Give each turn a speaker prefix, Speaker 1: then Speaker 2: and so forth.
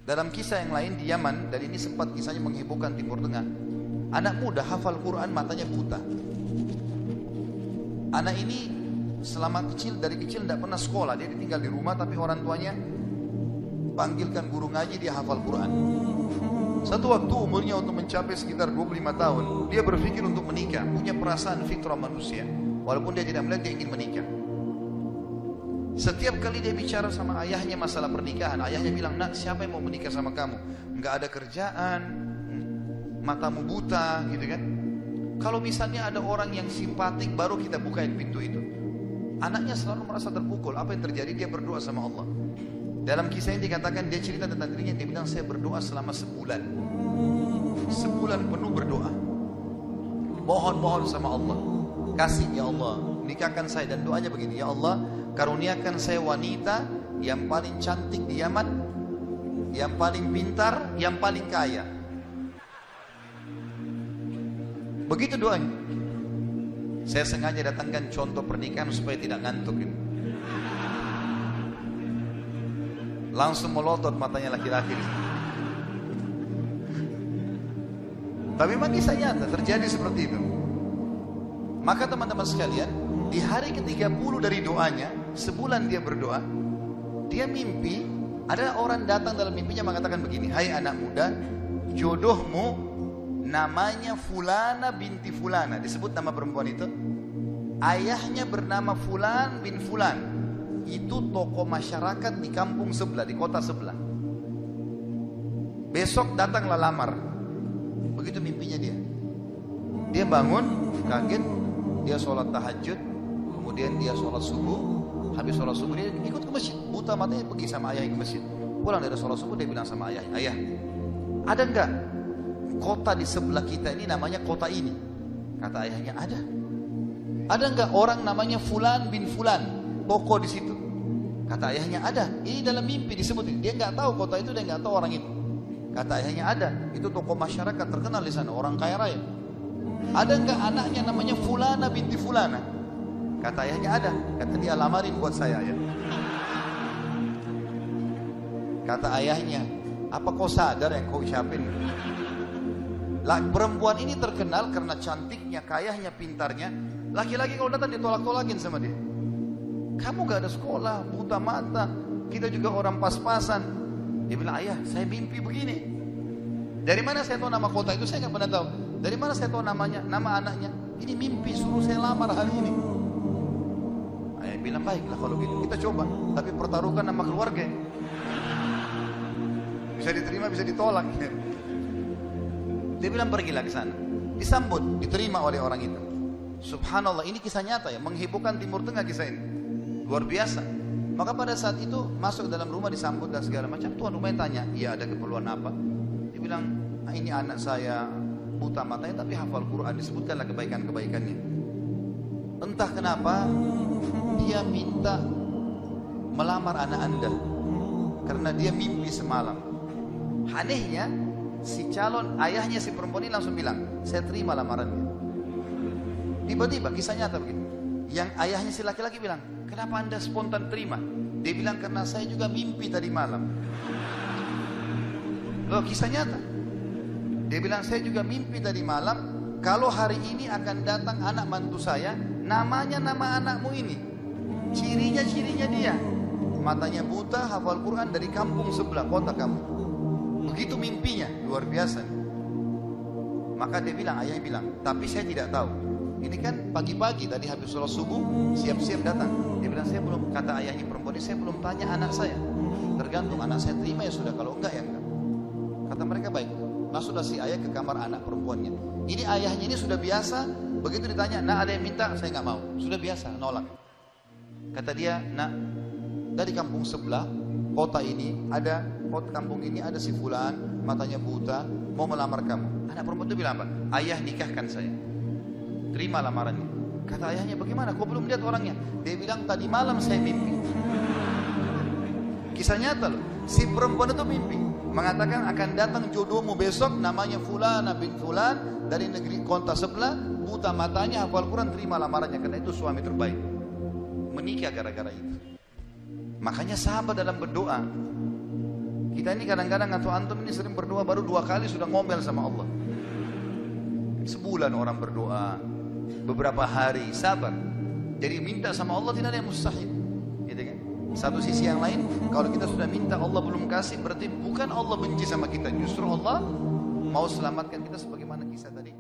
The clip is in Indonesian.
Speaker 1: Dalam kisah yang lain di Yaman, dan ini sempat kisahnya menghebohkan Timur Tengah, anak muda hafal Quran matanya buta. Anak ini selama kecil, dari kecil tidak pernah sekolah, dia tinggal di rumah tapi orang tuanya panggilkan guru ngaji, dia hafal Quran. Satu waktu umurnya untuk mencapai sekitar 25 tahun, dia berpikir untuk menikah, punya perasaan fitrah manusia, walaupun dia tidak melihat dia ingin menikah. Setiap kali dia bicara sama ayahnya masalah pernikahan, ayahnya bilang, nak siapa yang mau menikah sama kamu? Enggak ada kerjaan, matamu buta gitu kan. Kalau misalnya ada orang yang simpatik baru kita bukain pintu itu. Anaknya selalu merasa terpukul, apa yang terjadi? Dia berdoa sama Allah. Dalam kisah ini dikatakan, dia cerita tentang dirinya, dia bilang saya berdoa selama sebulan. Sebulan penuh berdoa. Mohon-mohon sama Allah. Kasih ya Allah, nikahkan saya. Dan doanya begini, ya Allah, karuniakan saya wanita yang paling cantik di Yaman, yang paling pintar, yang paling kaya. Begitu doanya. Saya sengaja datangkan contoh pernikahan supaya tidak ngantuk ini. Langsung melotot matanya laki-laki. Tapi memang kisah nyata terjadi seperti itu. Maka teman-teman sekalian, di hari ke-30 dari doanya, sebulan dia berdoa, dia mimpi, ada orang datang dalam mimpinya mengatakan begini, hai anak muda, jodohmu namanya Fulana binti Fulana, disebut nama perempuan itu, ayahnya bernama Fulan bin Fulan, itu tokoh masyarakat di kampung sebelah, di kota sebelah. Besok datanglah lamar. Begitu mimpinya dia. Dia bangun, kaget, dia sholat tahajud, kemudian dia sholat subuh. Habis sholat subuh dia ikut ke masjid. Buta matanya pergi sama ayah ke masjid. Pulang dari sholat subuh dia bilang sama ayah, ayah, ada enggak kota di sebelah kita ini namanya kota ini? Kata ayahnya, ada. Ada enggak orang namanya Fulan bin Fulan, tokoh di situ? Kata ayahnya, ada. Ini dalam mimpi disebut. Dia enggak tahu kota itu, dia enggak tahu orang itu. Kata ayahnya, ada. Itu tokoh masyarakat terkenal di sana, orang kaya raya. Ada enggak anaknya namanya Fulana binti Fulana? Kata ayahnya, ada. Kata dia, lamarin buat saya ya. Kata ayahnya, apa kau sadar yang kau ucapin? Lah, perempuan ini terkenal karena cantiknya, kayanya, pintarnya. Laki-laki kalau datang ditolak-tolakin sama dia. Kamu gak ada sekolah, buta mata, kita juga orang pas-pasan. Dia bilang, ayah, saya mimpi begini. Dari mana saya tahu nama kota itu? Saya gak pernah tahu. Dari mana saya tahu namanya, nama anaknya? Ini mimpi, suruh saya lamar hari ini. Ayah bilang, baiklah kalau gitu kita coba, tapi pertaruhkan nama keluarga. Bisa diterima, bisa ditolak. Dia bilang, pergilah ke sana. Disambut, diterima oleh orang itu. Subhanallah, ini kisah nyata ya, menghebohkan Timur Tengah kisah ini. Luar biasa. Maka pada saat itu masuk dalam rumah, disambut dan segala macam. Tuan rumahnya tanya, ya ada keperluan apa? Dia bilang, ini anak saya buta matanya tapi hafal Quran, disebutkanlah kebaikan-kebaikannya. Entah kenapa dia minta melamar anak anda karena dia mimpi semalam. Anehnya si calon ayahnya si perempuan ini langsung bilang, saya terima lamarannya. Tiba-tiba kisah nyata begitu. Yang ayahnya si laki-laki bilang, kenapa anda spontan terima? Dia bilang, karena saya juga mimpi tadi malam. Loh, kisah nyata. Dia bilang, saya juga mimpi tadi malam, kalau hari ini akan datang anak mantu saya, namanya nama anakmu ini. Cirinya dia. Matanya buta, hafal Quran, dari kampung sebelah, kota kamu. Begitu mimpinya, luar biasa. Maka dia bilang, ayahnya bilang, tapi saya tidak tahu. Ini kan pagi-pagi tadi habis sholat subuh, siap-siap datang. Dia bilang, saya belum, kata ayahnya perempuan ini, saya belum tanya anak saya. Tergantung anak saya terima ya sudah, kalau enggak ya enggak. Kata mereka, baik. Masuklah si ayah ke kamar anak perempuannya. Ini ayahnya ini sudah biasa, begitu ditanya, nak ada yang minta, saya enggak mau. Sudah biasa, nolak. Kata dia, nak, dari kampung sebelah, kota ini ada, kota kampung ini ada si fulan, matanya buta, mau melamar kamu. Anak perempuan itu bilang apa? Ayah, nikahkan saya. Terima lamarannya. Kata ayahnya, bagaimana? Kau belum lihat orangnya? Dia bilang, tadi malam saya mimpi. Kisah nyata loh. Si perempuan itu mimpi, mengatakan akan datang jodohmu besok, namanya Fulana bin Fulan, dari negeri kota sebelah, buta matanya, hafal Quran, terima lamarannya, karena itu suami terbaik. Menikah gara-gara itu. Makanya sahabat dalam berdoa, Kita ini kadang-kadang atau antum ini sering berdoa baru 2 kali sudah ngomel sama Allah. Sebulan orang berdoa, beberapa hari, sabar. Jadi minta sama Allah tidak ada yang mustahil, gitu kan? Satu sisi yang lain, kalau kita sudah minta Allah belum kasih, berarti bukan Allah benci sama kita, justru Allah mau selamatkan kita sebagaimana kisah tadi.